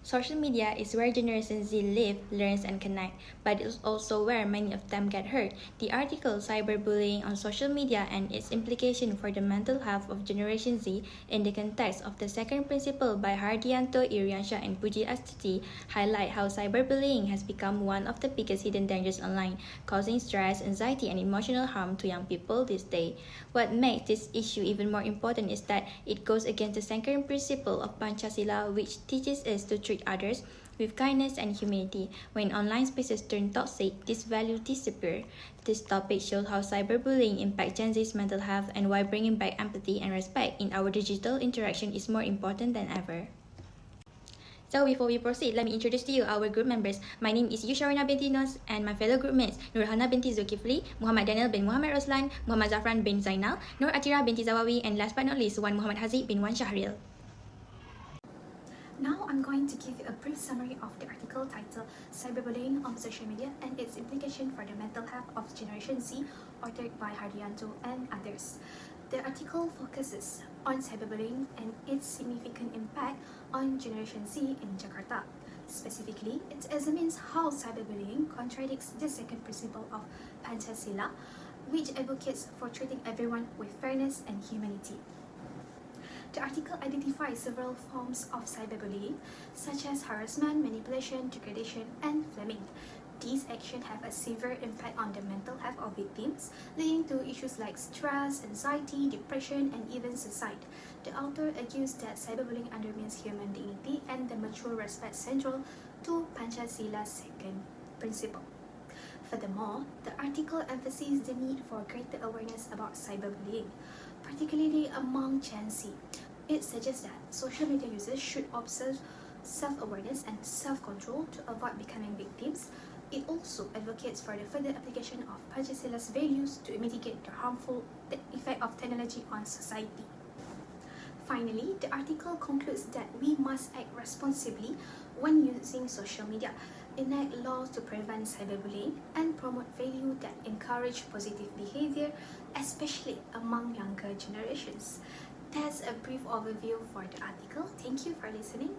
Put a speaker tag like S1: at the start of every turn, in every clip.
S1: Social media is where Generation Z live, learns, and connect, but it's also where many of them get hurt. The article Cyberbullying on Social Media and its Implication for the Mental Health of Generation Z in the Context of the Second Principle by Hardianto, Iriansha, and Puji Astuti highlight how cyberbullying has become one of the biggest hidden dangers online, causing stress, anxiety, and emotional harm to young people this day. What makes this issue even more important is that it goes against the second principle of Panchasila, which teaches us to treat others with kindness and humility. When online spaces turn toxic, these values disappear. This topic shows how cyberbullying impacts Gen Z's mental health and why bringing back empathy and respect in our digital interaction is more important than ever. So before we proceed, let me introduce to you our group members. My name is Yusharina binti Nos and my fellow group mates Nurhana binti Zulkifli, Muhammad Daniel bin Muhammad Roslan, Muhammad Zafran bin Zainal, Nur Atira binti Zawawi, and last but not least, Wan Muhammad Haziq bin Wan Shahril.
S2: Now I'm going to give you a brief summary of the article titled Cyberbullying on Social Media and its Implication for the Mental Health of Generation Z, authored by Hardianto and others. The article focuses on cyberbullying and its significant impact on Generation Z in Jakarta. Specifically, it examines how cyberbullying contradicts the second principle of Pancasila, which advocates for treating everyone with fairness and humanity. The article identifies several forms of cyberbullying, such as harassment, manipulation, degradation, and flaming. These actions have a severe impact on the mental health of victims, leading to issues like stress, anxiety, depression, and even suicide. The author argues that cyberbullying undermines human dignity and the mutual respect central to Panchasila's second principle. Furthermore, the article emphasizes the need for greater awareness about cyberbullying, particularly among Gen Z. It suggests that social media users should observe self-awareness and self-control to avoid becoming victims. It also advocates for the further application of Panchasila's values to mitigate the harmful effect of technology on society. Finally, the article concludes that we must act responsibly when using social media, enact laws to prevent cyberbullying, and promote values that encourage positive behavior, especially among younger generations. That's a brief overview for the article. Thank you for listening.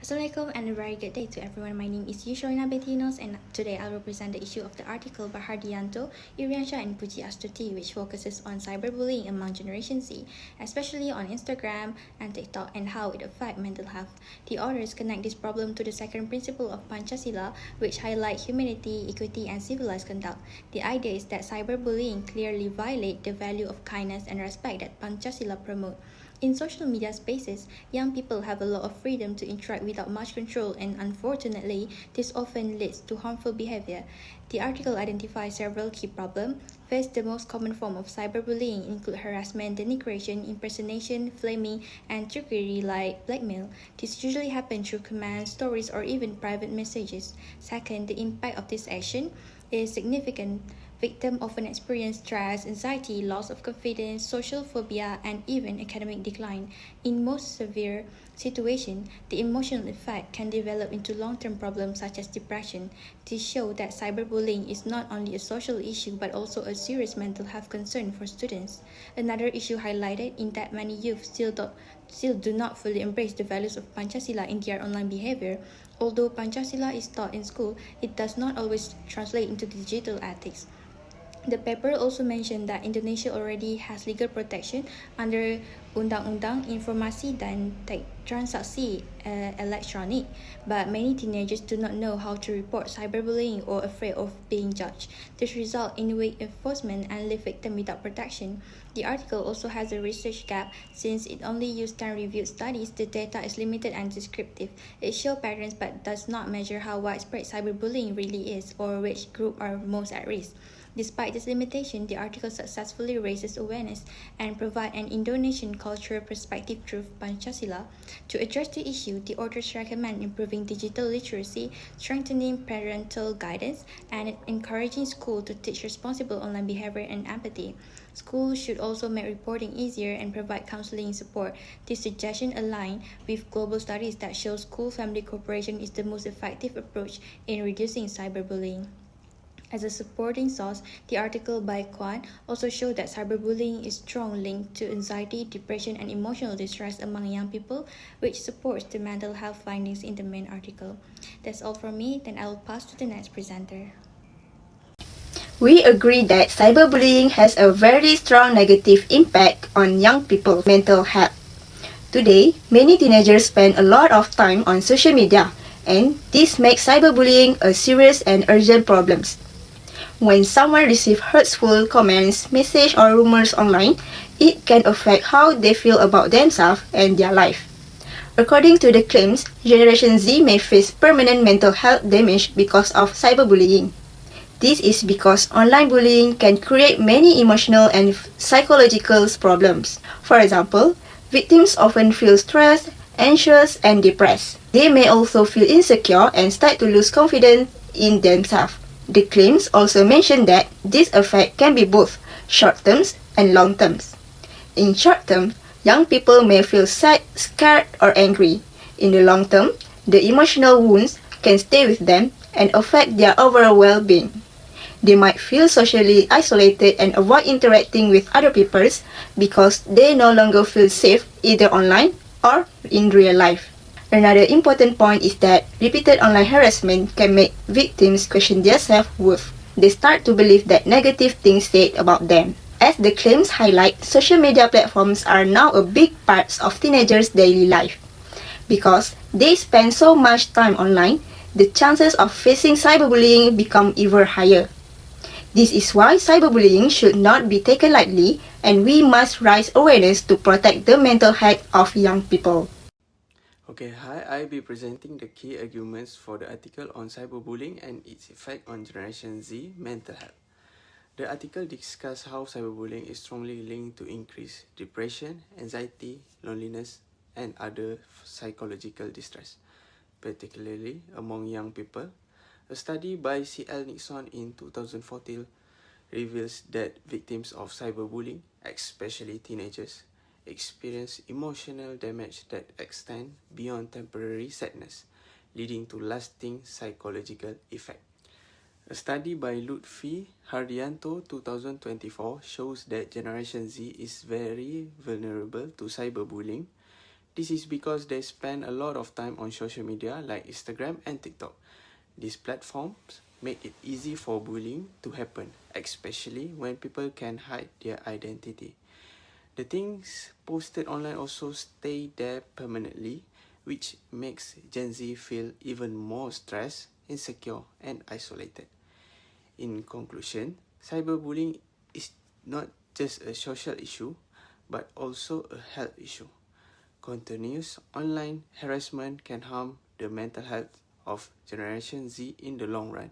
S1: Assalamualaikum and a very good day to everyone. My name is Yusharina binti Nos and today I'll represent the issue of the article by Hardianto, Iriansha, and Puji Astuti, which focuses on cyberbullying among Generation Z, especially on Instagram and TikTok, and how it affects mental health. The authors connect this problem to the second principle of Pancasila, which highlight humanity, equity, and civilized conduct. The idea is that cyberbullying clearly violates the value of kindness and respect that Pancasila promotes. In social media spaces, young people have a lot of freedom to interact without much control, and unfortunately, this often leads to harmful behavior. The article identifies several key problems. First, the most common form of cyberbullying include harassment, denigration, impersonation, flaming, and trickery like blackmail. This usually happens through commands, stories, or even private messages. Second, the impact of this action is significant. Victims often experience stress, anxiety, loss of confidence, social phobia, and even academic decline. In most severe situations, the emotional effect can develop into long-term problems such as depression. This shows that cyberbullying is not only a social issue but also a serious mental health concern for students. Another issue highlighted in that many youth still do not fully embrace the values of Pancasila in their online behavior. Although Pancasila is taught in school, it does not always translate into digital ethics. The paper also mentioned that Indonesia already has legal protection under Undang-Undang Informasi dan Transaksi Elektronik, but many teenagers do not know how to report cyberbullying or afraid of being judged. This results in weak enforcement and leave victims without protection. The article also has a research gap. Since it only used 10 reviewed studies, the data is limited and descriptive. It shows patterns but does not measure how widespread cyberbullying really is or which groups are most at risk. Despite this limitation, the article successfully raises awareness and provides an Indonesian cultural perspective through Pancasila. To address the issue, the authors recommend improving digital literacy, strengthening parental guidance, and encouraging schools to teach responsible online behavior and empathy. Schools should also make reporting easier and provide counseling support. This suggestion aligns with global studies that show school-family cooperation is the most effective approach in reducing cyberbullying. As a supporting source, the article by Kwan also showed that cyberbullying is strongly linked to anxiety, depression, and emotional distress among young people, which supports the mental health findings in the main article. That's all from me, then I will pass to the next presenter.
S3: We agree that cyberbullying has a very strong negative impact on young people's mental health. Today, many teenagers spend a lot of time on social media, and this makes cyberbullying a serious and urgent problem. When someone receives hurtful comments, messages, or rumors online, it can affect how they feel about themselves and their life. According to the claims, Generation Z may face permanent mental health damage because of cyberbullying. This is because online bullying can create many emotional and psychological problems. For example, victims often feel stressed, anxious, and depressed. They may also feel insecure and start to lose confidence in themselves. The claims also mention that this effect can be both short-term and long-term. In short term, young people may feel sad, scared, or angry. In the long term, the emotional wounds can stay with them and affect their overall well-being. They might feel socially isolated and avoid interacting with other people because they no longer feel safe either online or in real life. Another important point is that repeated online harassment can make victims question their self-worth. They start to believe that negative things said about them. As the claims highlight, social media platforms are now a big part of teenagers' daily life. Because they spend so much time online, the chances of facing cyberbullying become even higher. This is why cyberbullying should not be taken lightly, and we must raise awareness to protect the mental health of young people.
S4: Okay, hi, I'll be presenting the key arguments for the article on cyberbullying and its effect on Generation Z mental health. The article discusses how cyberbullying is strongly linked to increased depression, anxiety, loneliness, and other psychological distress, particularly among young people. A study by C.L. Nixon in 2014 reveals that victims of cyberbullying, especially teenagers, experience emotional damage that extend beyond temporary sadness, leading to lasting psychological effects. A study by Lutfi Hardianto 2024 shows that Generation Z is very vulnerable to cyberbullying. This is because they spend a lot of time on social media like Instagram and TikTok. These platforms make it easy for bullying to happen, especially when people can hide their identity. The things posted online also stay there permanently, which makes Gen Z feel even more stressed, insecure, and isolated. In conclusion, cyberbullying is not just a social issue, but also a health issue. Continuous online harassment can harm the mental health of Generation Z in the long run.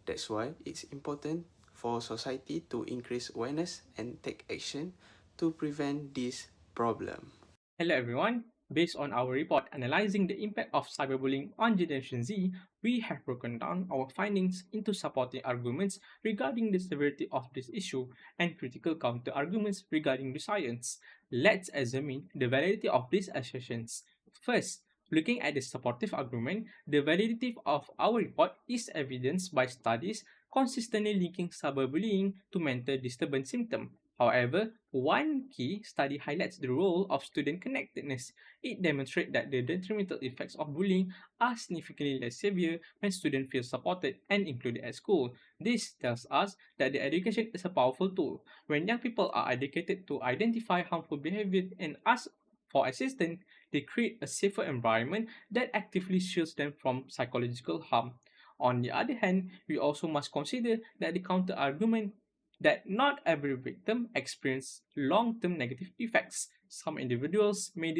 S4: That's why it's important for society to increase awareness and take action to prevent this problem.
S5: Hello everyone. Based on our report analyzing the impact of cyberbullying on Generation Z, we have broken down our findings into supporting arguments regarding the severity of this issue and critical counter-arguments regarding the science. Let's examine the validity of these assertions. First, looking at the supportive argument, the validity of our report is evidenced by studies consistently linking cyberbullying to mental disturbance symptoms. However, one key study highlights the role of student connectedness. It demonstrates that the detrimental effects of bullying are significantly less severe when students feel supported and included at school. This tells us that the education is a powerful tool. When young people are educated to identify harmful behavior and ask for assistance, they create a safer environment that actively shields them from psychological harm. On the other hand, we also must consider that the counter argument that not every victim experiences long-term negative effects. Some individuals may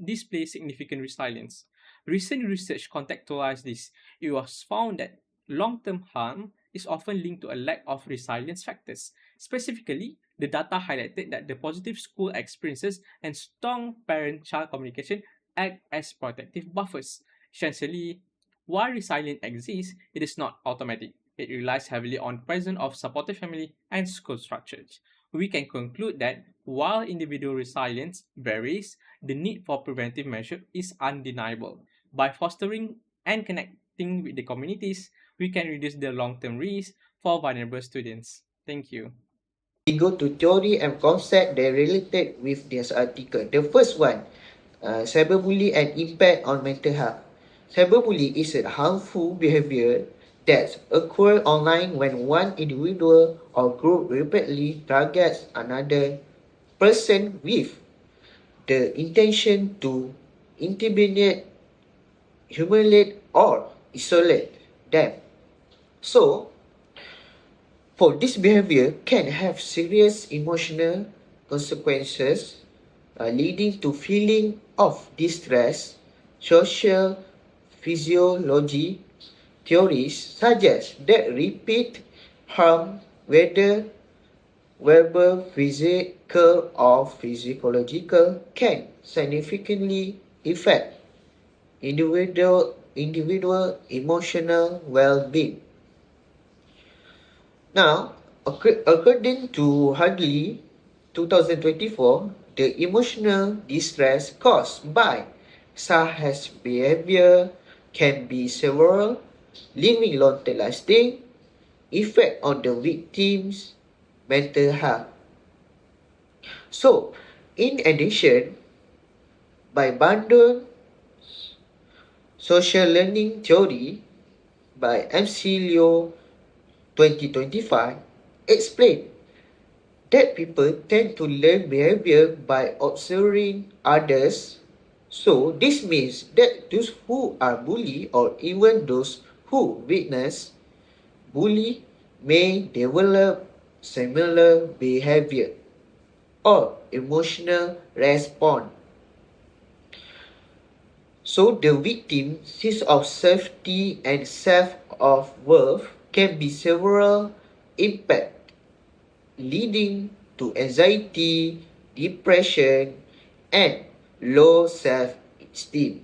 S5: display significant resilience. Recent research contextualized this. It was found that long-term harm is often linked to a lack of resilience factors. Specifically, the data highlighted that the positive school experiences and strong parent-child communication act as protective buffers. Essentially, while resilience exists, it is not automatic. It relies heavily on presence of supportive family and school structures. We can conclude that while individual resilience varies, the need for preventive measures is undeniable. By fostering and connecting with the communities, we can reduce the long-term risk for vulnerable students. Thank you.
S6: We go to theory and concept that related with this article. The first one, cyberbullying and impact on mental health. Cyberbullying is a harmful behavior that occurs online when one individual or group repeatedly targets another person with the intention to intimidate, humiliate, or isolate them. So, for this behavior can have serious emotional consequences, leading to feeling of distress. Social physiology theories suggest that repeat harm, whether verbal, physical, or physiological, can significantly affect individual emotional well-being. Now, according to Hadley, 2024, the emotional distress caused by such behavior can be several, leaving long-lasting effect on the victim's mental health. So, in addition, by Bandung Social Learning Theory by MC Leo 2025, explain that people tend to learn behavior by observing others. So this means that those who are bullied or even those who witness bully may develop similar behavior or emotional response. So the victim sense of safety and self-worth can be several impact, leading to anxiety, depression, and low self-esteem.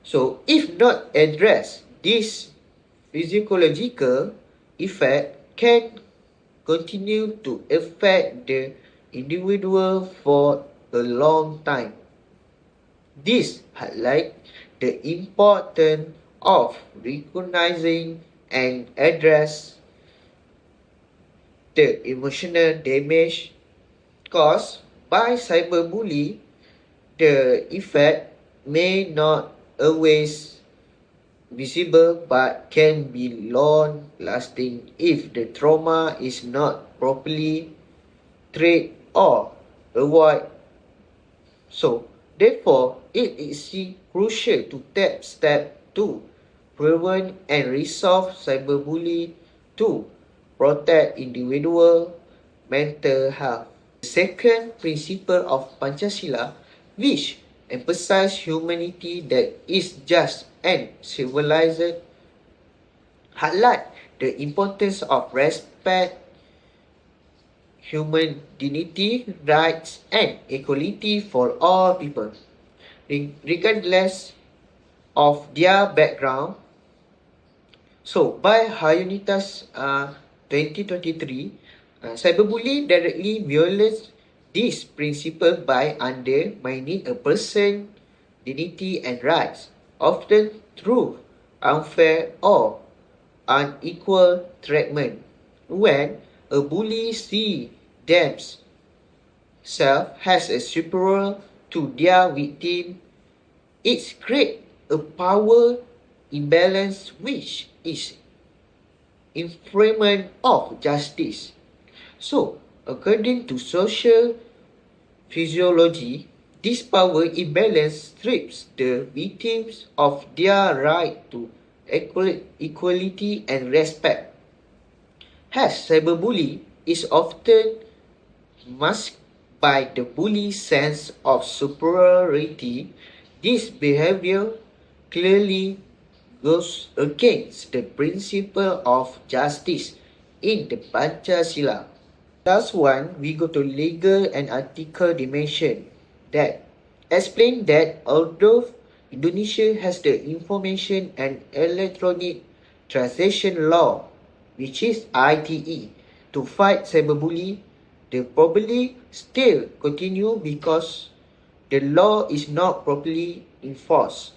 S6: So, if not addressed, this physiological effect can continue to affect the individual for a long time. This highlights the importance of recognizing and address the emotional damage caused by cyberbullying. The effect may not always visible but can be long lasting if the trauma is not properly treated or avoided. So, therefore, it is crucial to take steps to prevent and resolve cyberbullying to protect individual mental health. The second principle of Pancasila, which emphasizes humanity that is just and civilized, highlight the importance of respect, human dignity, rights, and equality for all people, regardless of their background. So, by Hayunitas 2023, cyberbullying directly violates this principle by undermining a person's dignity and rights, often through unfair or unequal treatment. When a bully sees themselves as a superior to their victim, it creates a power imbalance which is infringement of justice. So, according to social physiology, this power imbalance strips the victims of their right to equality and respect. Hence, cyberbullying is often masked by the bully's sense of superiority. This behavior clearly goes against the principle of justice in the Pancasila. Last one, we go to legal and ethical dimension that explain that although Indonesia has the information and electronic transaction law, which is ITE, to fight cyberbullying, they probably still continue because the law is not properly enforced.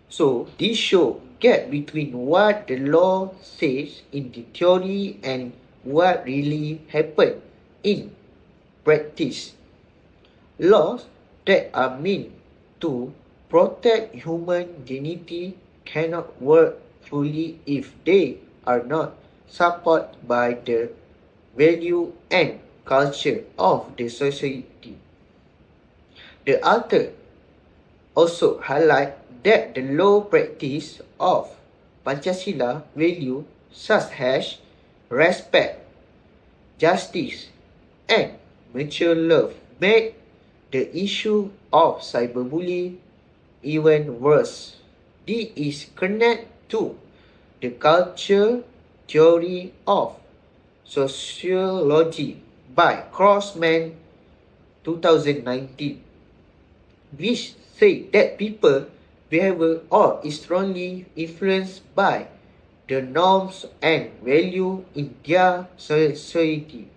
S6: So this shows gap between what the law says in the theory and what really happened in practice. Laws that are meant to protect human dignity cannot work fully if they are not supported by the value and culture of the society. The author also highlight that the law practice of Pancasila value such as respect, justice, and mutual love make the issue of cyberbullying even worse. This is connected to the culture theory of sociology by Crossman 2019, which say that people behavior are strongly influenced by the norms and value in their society.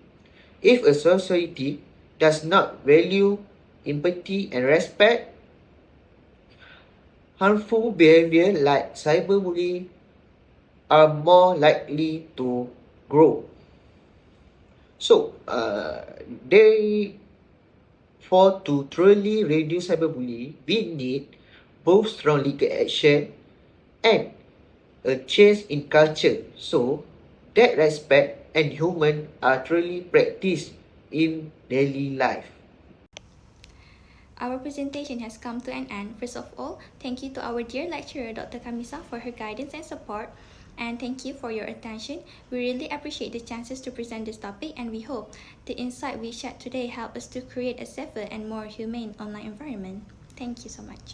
S6: If a society does not value empathy and respect, harmful behavior like cyberbullying are more likely to grow. So, for to truly reduce cyberbullying, we need both strong legal action and a change in culture so that respect and human are truly practiced in daily life.
S1: Our presentation has come to an end. First of all, thank you to our dear lecturer, Dr. Kamisa, for her guidance and support. And thank you for your attention. We really appreciate the chances to present this topic, and we hope the insight we shared today help us to create a safer and more humane online environment. Thank you so much.